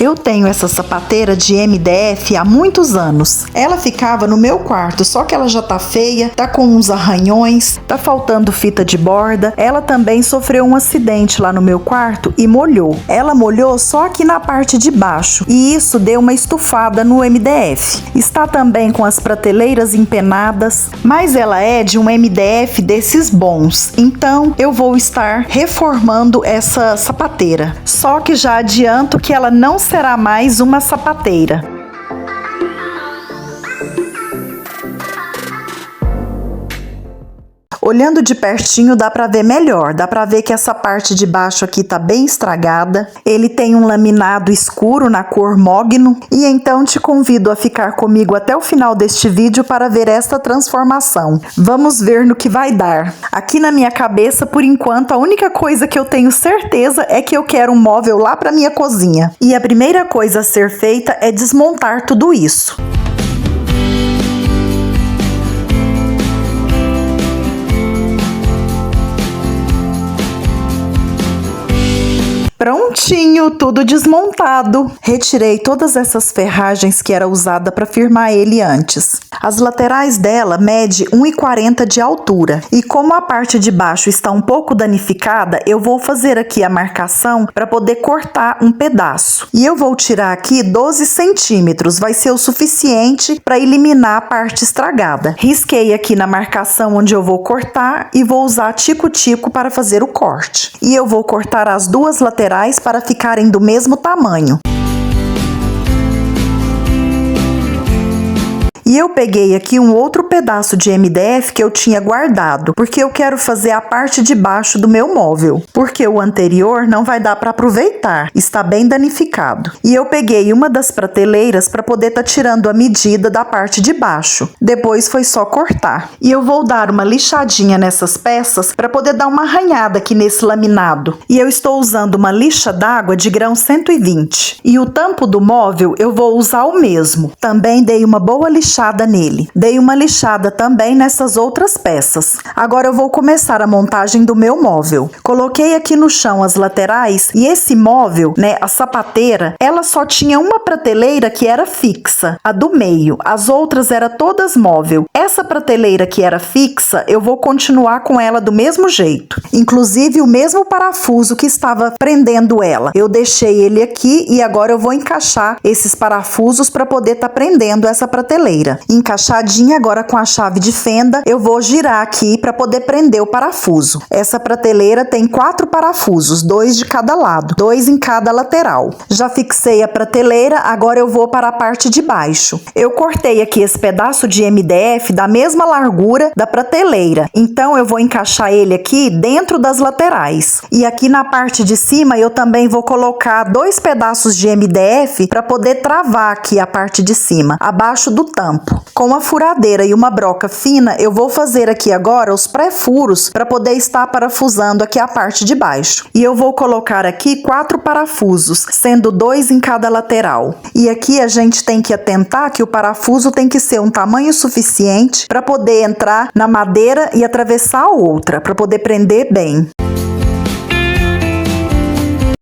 Eu tenho essa sapateira de MDF há muitos anos. Ela ficava no meu quarto, só que ela já tá feia, tá com uns arranhões, tá faltando fita de borda. Ela também sofreu um acidente lá no meu quarto e molhou. Ela molhou só aqui na parte de baixo e isso deu uma estufada no MDF. Está também com as prateleiras empenadas, mas ela é de um MDF desses bons. Então eu vou estar reformando essa sapateira. Só que já adianto que ela não será mais uma sapateira. Olhando de pertinho dá pra ver melhor, dá pra ver que essa parte de baixo aqui tá bem estragada. Ele tem um laminado escuro na cor mogno e então te convido a ficar comigo até o final deste vídeo para ver esta transformação. Vamos ver no que vai dar. Aqui na minha cabeça, por enquanto, a única coisa que eu tenho certeza é que eu quero um móvel lá pra minha cozinha. E a primeira coisa a ser feita é desmontar tudo isso. Prontinho, tudo desmontado. Retirei todas essas ferragens que era usada para firmar ele antes. As laterais dela mede 1,40 de altura e como a parte de baixo está um pouco danificada, eu vou fazer aqui a marcação para poder cortar um pedaço. E eu vou tirar aqui 12 centímetros, vai ser o suficiente para eliminar a parte estragada. Risquei aqui na marcação onde eu vou cortar e vou usar tico-tico para fazer o corte. E eu vou cortar as duas laterais para ficarem do mesmo tamanho. E eu peguei aqui um outro pedaço de MDF que eu tinha guardado, porque eu quero fazer a parte de baixo do meu móvel, porque o anterior não vai dar para aproveitar, está bem danificado. E eu peguei uma das prateleiras para poder estar tirando a medida da parte de baixo. Depois foi só cortar. E eu vou dar uma lixadinha nessas peças para poder dar uma arranhada aqui nesse laminado. E eu estou usando uma lixa d'água de grão 120. E o tampo do móvel eu vou usar o mesmo. Também dei uma boa lixada nele. Dei uma lixada também nessas outras peças. Agora eu vou começar a montagem do meu móvel. Coloquei aqui no chão as laterais e esse móvel, né, a sapateira, ela só tinha uma prateleira que era fixa, a do meio. As outras eram todas móvel. Essa prateleira que era fixa, eu vou continuar com ela do mesmo jeito. Inclusive o mesmo parafuso que estava prendendo ela. Eu deixei ele aqui e agora eu vou encaixar esses parafusos para poder estar prendendo essa prateleira. Encaixadinha agora com a chave de fenda, eu vou girar aqui para poder prender o parafuso. Essa prateleira tem 4 parafusos, 2 de cada lado, 2 em cada lateral. Já fixei a prateleira, agora eu vou para a parte de baixo. Eu cortei aqui esse pedaço de MDF da mesma largura da prateleira, então eu vou encaixar ele aqui dentro das laterais. E aqui na parte de cima eu também vou colocar 2 pedaços de MDF para poder travar aqui a parte de cima, abaixo do tampo. Com uma furadeira e uma broca fina, eu vou fazer aqui agora os pré-furos para poder estar parafusando aqui a parte de baixo. E eu vou colocar aqui 4 parafusos, sendo 2 em cada lateral. E aqui a gente tem que atentar que o parafuso tem que ser um tamanho suficiente para poder entrar na madeira e atravessar a outra, para poder prender bem.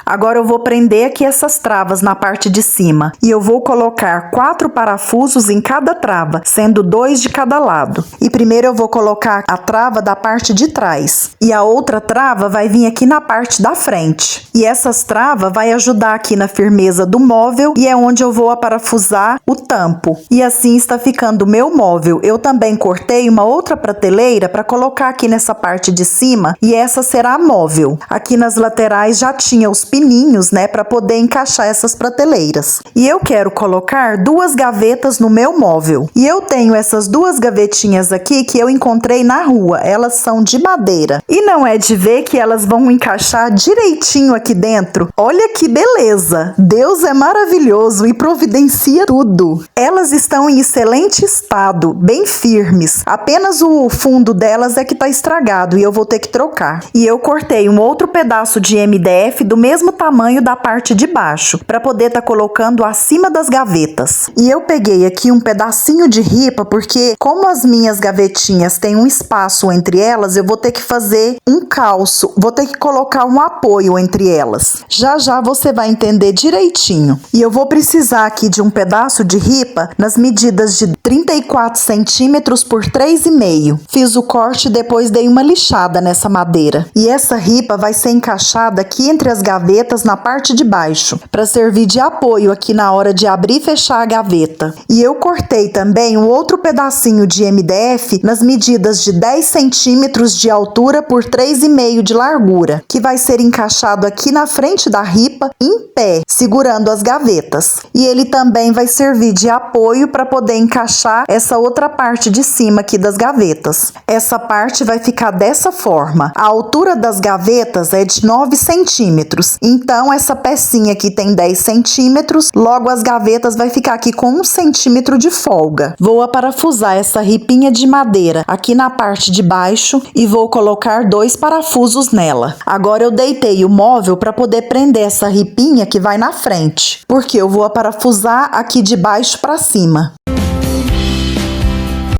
Agora eu vou prender aqui essas travas na parte de cima e eu vou colocar 4 parafusos em cada trava, sendo 2 de cada lado. E primeiro eu vou colocar a trava da parte de trás e a outra trava vai vir aqui na parte da frente. E essas travas vai ajudar aqui na firmeza do móvel e é onde eu vou aparafusar o tampo. E assim está ficando o meu móvel. Eu também cortei uma outra prateleira para colocar aqui nessa parte de cima e essa será móvel. Aqui nas laterais já tinha os pininhos, né, para poder encaixar essas prateleiras. E eu quero colocar 2 gavetas no meu móvel. E eu tenho essas 2 gavetinhas aqui que eu encontrei na rua. Elas são de madeira. E não é de ver que elas vão encaixar direitinho aqui dentro. Olha que beleza! Deus é maravilhoso e providencia tudo. Elas estão em excelente estado, bem firmes. Apenas o fundo delas é que tá estragado e eu vou ter que trocar. E eu cortei um outro pedaço de MDF do mesmo mesmo tamanho da parte de baixo, para poder estar colocando acima das gavetas. E eu peguei aqui um pedacinho de ripa, porque como as minhas gavetinhas têm um espaço entre elas, eu vou ter que fazer um calço, vou ter que colocar um apoio entre elas. Já já você vai entender direitinho. E eu vou precisar aqui de um pedaço de ripa nas medidas de 34 centímetros por 3,5. Fiz o corte e depois dei uma lixada nessa madeira. E essa ripa vai ser encaixada aqui entre as gavetas na parte de baixo, para servir de apoio aqui na hora de abrir e fechar a gaveta. E eu cortei também um outro pedacinho de MDF nas medidas de 10 centímetros de altura por 3,5 de largura, que vai ser encaixado aqui na frente da ripa, em pé, segurando as gavetas. E ele também vai servir de apoio para poder encaixar essa outra parte de cima aqui das gavetas. Essa parte vai ficar dessa forma. A altura das gavetas é de 9 centímetros. Então, essa pecinha aqui tem 10 centímetros, logo as gavetas vai ficar aqui com 1 centímetro de folga. Vou aparafusar essa ripinha de madeira aqui na parte de baixo e vou colocar 2 parafusos nela. Agora eu deitei o móvel para poder prender essa ripinha que vai na frente, porque eu vou aparafusar aqui de baixo para cima.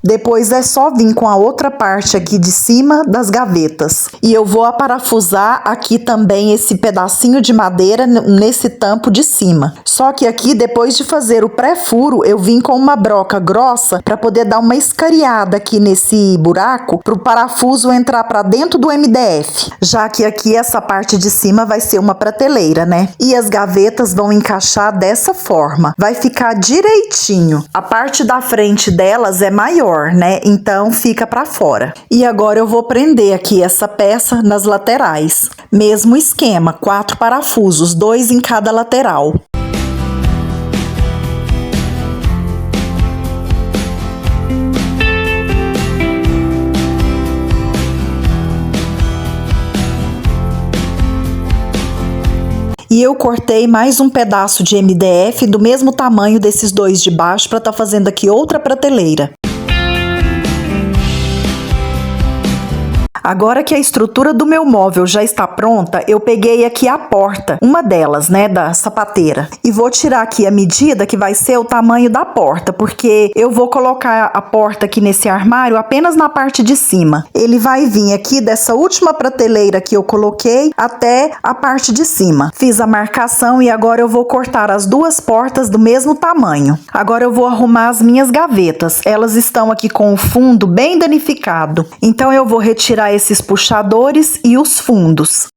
Depois é só vir com a outra parte aqui de cima das gavetas. E eu vou aparafusar aqui também esse pedacinho de madeira nesse tampo de cima. Só que aqui, depois de fazer o pré-furo, eu vim com uma broca grossa para poder dar uma escariada aqui nesse buraco para o parafuso entrar para dentro do MDF. Já que aqui essa parte de cima vai ser uma prateleira, né? E as gavetas vão encaixar dessa forma. Vai ficar direitinho. A parte da frente delas é maior, né? Então fica para fora. E agora eu vou prender aqui essa peça nas laterais. Mesmo esquema, 4 parafusos, 2 em cada lateral. E eu cortei mais um pedaço de MDF do mesmo tamanho desses 2 de baixo para estar fazendo aqui outra prateleira. Agora que a estrutura do meu móvel já está pronta, eu peguei aqui a porta, uma delas, né, da sapateira. E vou tirar aqui a medida que vai ser o tamanho da porta, porque eu vou colocar a porta aqui nesse armário apenas na parte de cima. Ele vai vir aqui dessa última prateleira que eu coloquei até a parte de cima. Fiz a marcação e agora eu vou cortar as 2 portas do mesmo tamanho. Agora eu vou arrumar as minhas gavetas. Elas estão aqui com o fundo bem danificado. Então eu vou retirar esses puxadores e os fundos.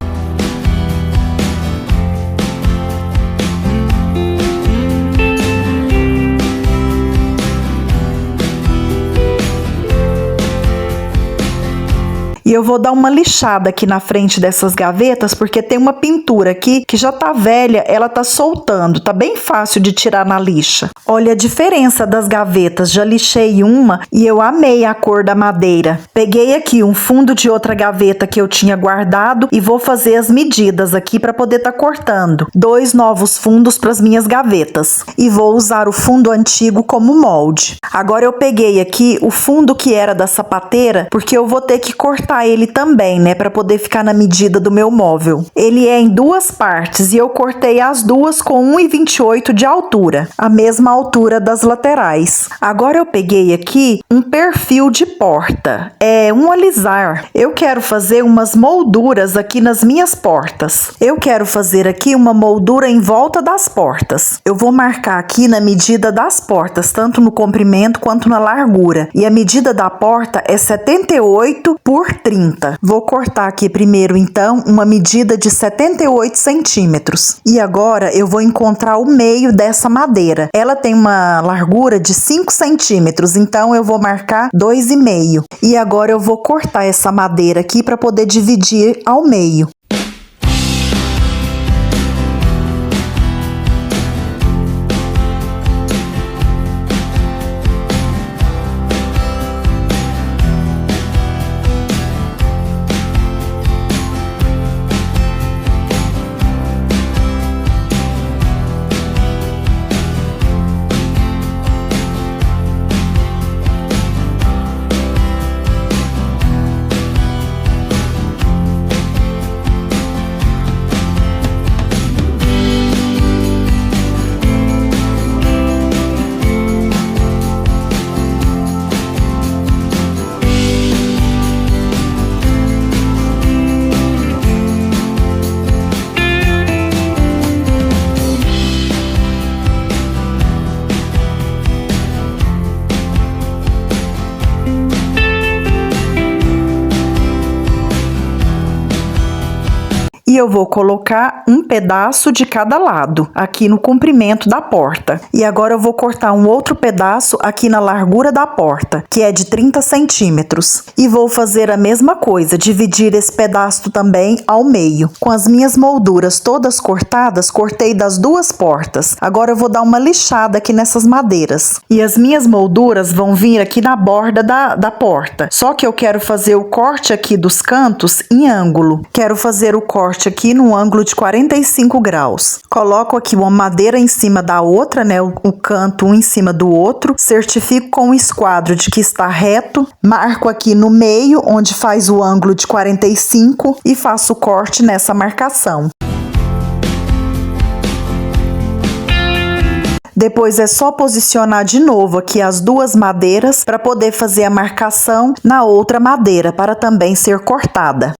E eu vou dar uma lixada aqui na frente dessas gavetas, porque tem uma pintura aqui que já tá velha, ela tá soltando, tá bem fácil de tirar na lixa. Olha a diferença das gavetas, já lixei uma e eu amei a cor da madeira. Peguei aqui um fundo de outra gaveta que eu tinha guardado e vou fazer as medidas aqui para poder tá cortando 2 novos fundos para as minhas gavetas. E vou usar o fundo antigo como molde. Agora eu peguei aqui o fundo que era da sapateira, porque eu vou ter que cortar ele também, né, para poder ficar na medida do meu móvel. Ele é em 2 partes e eu cortei as 2 com 1,28 de altura, a mesma altura das laterais. Agora eu peguei aqui um perfil de porta, um alisar. Eu quero fazer umas molduras aqui nas minhas portas. Eu quero fazer aqui uma moldura em volta das portas. Eu vou marcar aqui na medida das portas, tanto no comprimento quanto na largura. E a medida da porta é 78 por 30. Vou cortar aqui primeiro, então, uma medida de 78 centímetros. E agora eu vou encontrar o meio dessa madeira. Ela tem uma largura de 5 centímetros, então eu vou marcar 2,5. E agora eu vou cortar essa madeira aqui para poder dividir ao meio. E eu vou colocar um pedaço de cada lado, aqui no comprimento da porta. E agora eu vou cortar um outro pedaço aqui na largura da porta, que é de 30 centímetros. E vou fazer a mesma coisa, dividir esse pedaço também ao meio. Com as minhas molduras todas cortadas, cortei das duas portas. Agora eu vou dar uma lixada aqui nessas madeiras. E as minhas molduras vão vir aqui na borda da porta. Só que eu quero fazer o corte aqui dos cantos em ângulo. Quero fazer o corte aqui no ângulo de 45 graus. Coloco aqui uma madeira em cima da outra, né? O canto um em cima do outro. Certifico com o esquadro de que está reto. Marco aqui no meio, onde faz o ângulo de 45 e faço o corte nessa marcação. Depois é só posicionar de novo aqui as duas madeiras para poder fazer a marcação na outra madeira, para também ser cortada.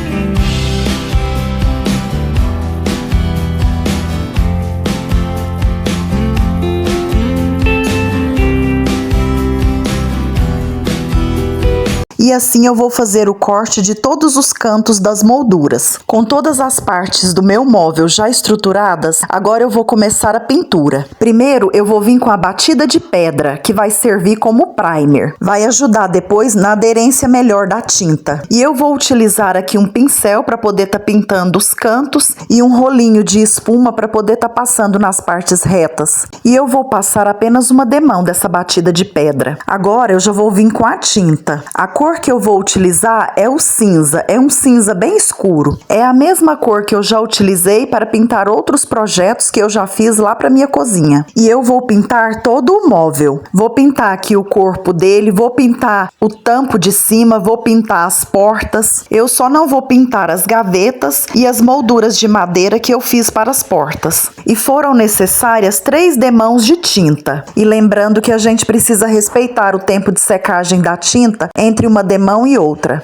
E assim eu vou fazer o corte de todos os cantos das molduras. Com todas as partes do meu móvel já estruturadas, agora eu vou começar a pintura. Primeiro eu vou vir com a batida de pedra, que vai servir como primer. Vai ajudar depois na aderência melhor da tinta. E eu vou utilizar aqui um pincel para poder estar pintando os cantos e um rolinho de espuma para poder estar passando nas partes retas. E eu vou passar apenas uma demão dessa batida de pedra. Agora eu já vou vir com a tinta. A cor que eu vou utilizar é o cinza, é um cinza bem escuro. É a mesma cor que eu já utilizei para pintar outros projetos que eu já fiz lá para minha cozinha. E eu vou pintar todo o móvel. Vou pintar aqui o corpo dele, vou pintar o tampo de cima, vou pintar as portas. Eu só não vou pintar as gavetas e as molduras de madeira que eu fiz para as portas. E foram necessárias 3 demãos de tinta. E lembrando que a gente precisa respeitar o tempo de secagem da tinta entre uma demão e outra.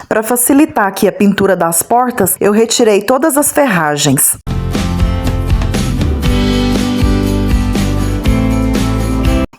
Para facilitar aqui a pintura das portas, eu retirei todas as ferragens.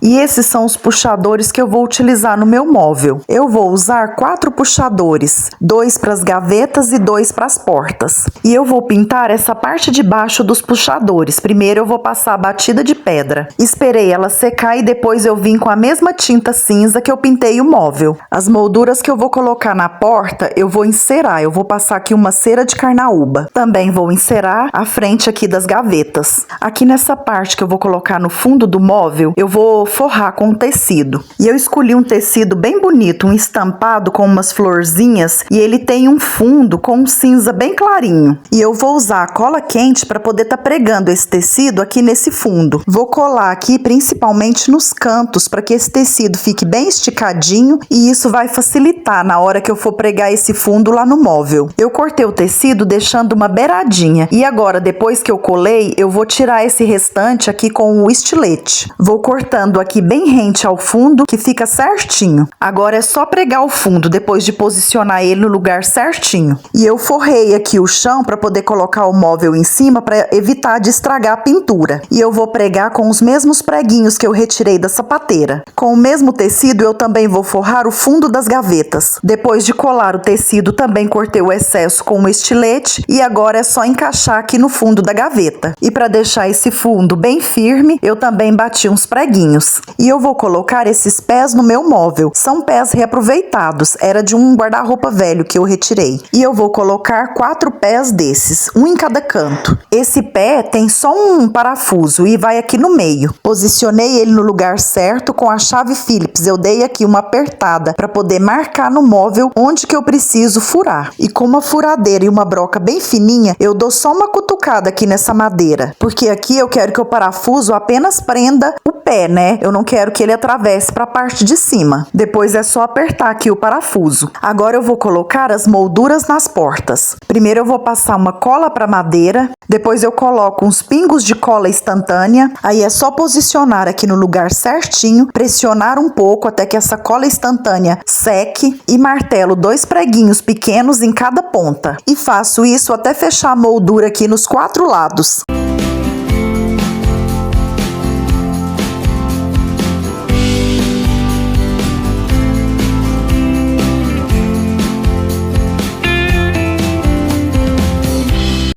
E esses são os puxadores que eu vou utilizar no meu móvel. Eu vou usar 4 puxadores, 2 para as gavetas e 2 para as portas. E eu vou pintar essa parte de baixo dos puxadores. Primeiro eu vou passar a batida de pedra. Esperei ela secar e depois eu vim com a mesma tinta cinza que eu pintei o móvel. As molduras que eu vou colocar na porta, eu vou encerar. Eu vou passar aqui uma cera de carnaúba. Também vou encerar a frente aqui das gavetas. Aqui nessa parte que eu vou colocar no fundo do móvel, eu vou forrar com tecido. E eu escolhi um tecido bem bonito, um estampado com umas florzinhas, e ele tem um fundo com um cinza bem clarinho. E eu vou usar a cola quente para poder estar pregando esse tecido aqui nesse fundo. Vou colar aqui principalmente nos cantos para que esse tecido fique bem esticadinho, e isso vai facilitar na hora que eu for pregar esse fundo lá no móvel. Eu cortei o tecido deixando uma beiradinha, e agora depois que eu colei, eu vou tirar esse restante aqui com o estilete. Vou cortando aqui bem rente ao fundo, que fica certinho. Agora é só pregar o fundo, depois de posicionar ele no lugar certinho. E eu forrei aqui o chão para poder colocar o móvel em cima, para evitar de estragar a pintura. E eu vou pregar com os mesmos preguinhos que eu retirei da sapateira. Com o mesmo tecido, eu também vou forrar o fundo das gavetas. Depois de colar o tecido, também cortei o excesso com um estilete, e agora é só encaixar aqui no fundo da gaveta. E para deixar esse fundo bem firme, eu também bati uns preguinhos. E eu vou colocar esses pés no meu móvel. São pés reaproveitados, era de um guarda-roupa velho que eu retirei. E eu vou colocar 4 pés desses, um em cada canto. Esse pé tem só um parafuso e vai aqui no meio. Posicionei ele no lugar certo com a chave Phillips. Eu dei aqui uma apertada para poder marcar no móvel onde que eu preciso furar. E com uma furadeira e uma broca bem fininha, eu dou só uma cutucada aqui nessa madeira, porque aqui eu quero que o parafuso apenas prenda o pé, né? Eu não quero que ele atravesse para a parte de cima. Depois é só apertar aqui o parafuso. Agora eu vou colocar as molduras nas portas. Primeiro eu vou passar uma cola para madeira, depois eu coloco uns pingos de cola instantânea. Aí é só posicionar aqui no lugar certinho, pressionar um pouco até que essa cola instantânea seque e martelo 2 preguinhos pequenos em cada ponta. E faço isso até fechar a moldura aqui nos 4 lados.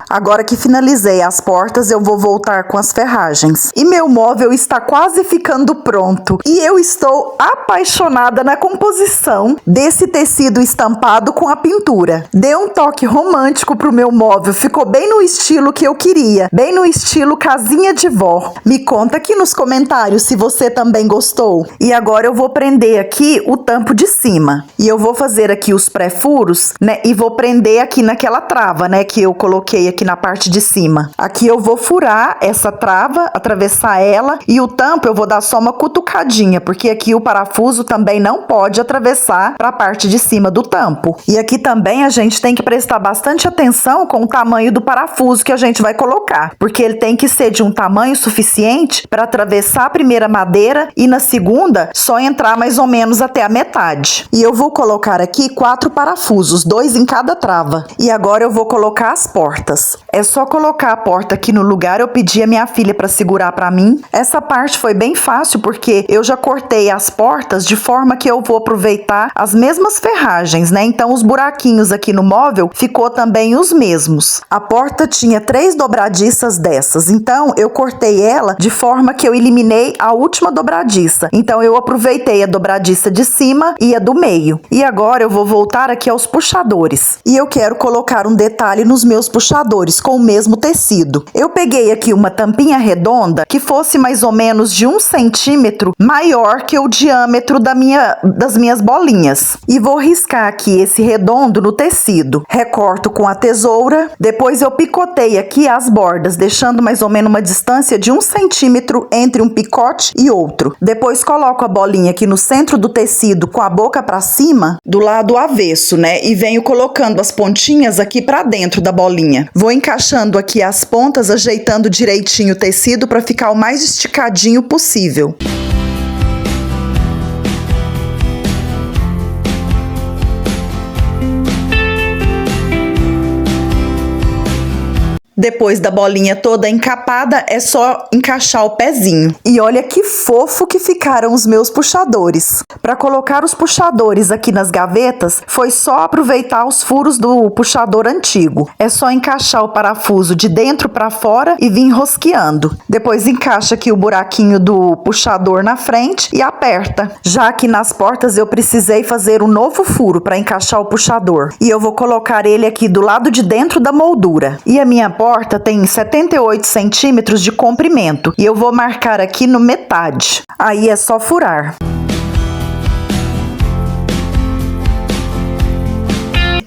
Agora que finalizei as portas, eu vou voltar com as ferragens. E meu móvel está quase ficando pronto. E eu estou apaixonada na composição desse tecido estampado com a pintura. Deu um toque romântico pro meu móvel, ficou bem no estilo que eu queria, bem no estilo casinha de vó. Me conta aqui nos comentários se você também gostou. E agora eu vou prender aqui o tampo de cima. E eu vou fazer aqui os pré-furos, né? E vou prender aqui naquela trava, né? Que eu coloquei aqui na parte de cima. Aqui eu vou furar essa trava, atravessar ela, e o tampo eu vou dar só uma cutucadinha, porque aqui o parafuso também não pode atravessar para a parte de cima do tampo. E aqui também a gente tem que prestar bastante atenção com o tamanho do parafuso que a gente vai colocar, porque ele tem que ser de um tamanho suficiente para atravessar a primeira madeira e na segunda só entrar mais ou menos até a metade. E eu vou colocar aqui 4 parafusos, 2 em cada trava. E agora eu vou colocar as portas. É só colocar a porta aqui no lugar. Eu pedi a minha filha para segurar para mim. Essa parte foi bem fácil porque eu já cortei as portas de forma que eu vou aproveitar as mesmas ferragens, né? Então os buraquinhos aqui no móvel ficou também os mesmos. A porta tinha 3 dobradiças dessas, então eu cortei ela de forma que eu eliminei a última dobradiça. Então eu aproveitei a dobradiça de cima e a do meio. E agora eu vou voltar aqui aos puxadores. E eu quero colocar um detalhe nos meus puxadores com o mesmo tecido. Eu peguei aqui uma tampinha redonda que fosse mais ou menos de 1 centímetro maior que o diâmetro das minhas bolinhas. E vou riscar aqui esse redondo no tecido. Recorto com a tesoura, depois eu picotei aqui as bordas, deixando mais ou menos uma distância de 1 centímetro entre um picote e outro. Depois coloco a bolinha aqui no centro do tecido com a boca para cima, do lado avesso, né? E venho colocando as pontinhas aqui para dentro da bolinha. Vou encaixando aqui as pontas, ajeitando direitinho o tecido para ficar o mais esticadinho possível. Depois da bolinha toda encapada, é só encaixar o pezinho. E olha que fofo que ficaram os meus puxadores. Para colocar os puxadores aqui nas gavetas, foi só aproveitar os furos do puxador antigo. É só encaixar o parafuso de dentro para fora e vir rosqueando. Depois encaixa aqui o buraquinho do puxador na frente e aperta. Já aqui nas portas eu precisei fazer um novo furo para encaixar o puxador. E eu vou colocar ele aqui do lado de dentro da moldura. E a minha porta tem 78 centímetros de comprimento e eu vou marcar aqui no metade. Aí é só furar.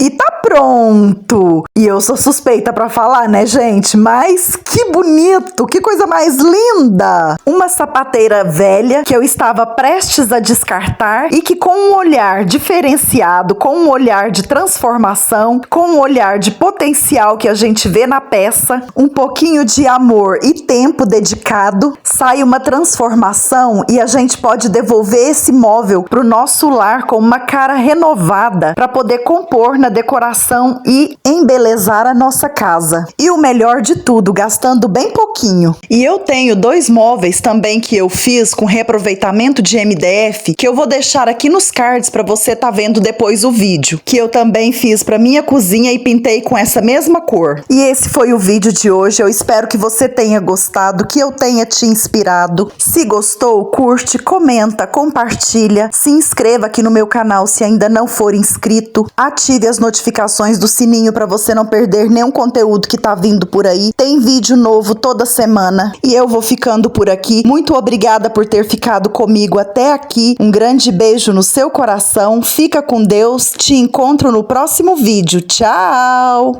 E tá pronto! E eu sou suspeita pra falar, né, gente? Mas que bonito! Que coisa mais linda! Uma sapateira velha que eu estava prestes a descartar e que com um olhar diferenciado, com um olhar de transformação, com um olhar de potencial que a gente vê na peça, um pouquinho de amor e tempo dedicado, sai uma transformação e a gente pode devolver esse móvel pro nosso lar com uma cara renovada para poder compor na decoração e embelezar a nossa casa. E o melhor de tudo, gastando bem pouquinho. E eu tenho 2 móveis também que eu fiz com reaproveitamento de MDF, que eu vou deixar aqui nos cards para você tá vendo depois o vídeo, que eu também fiz para minha cozinha e pintei com essa mesma cor. E esse foi o vídeo de hoje. Eu espero que você tenha gostado, que eu tenha te inspirado. Se gostou, curte, comenta, compartilha, se inscreva aqui no meu canal se ainda não for inscrito, ative as notificações do sininho para você não perder nenhum conteúdo que tá vindo por aí. Tem vídeo novo toda semana e eu vou ficando por aqui. Muito obrigada por ter ficado comigo até aqui. Um grande beijo no seu coração. Fica com Deus. Te encontro no próximo vídeo. Tchau!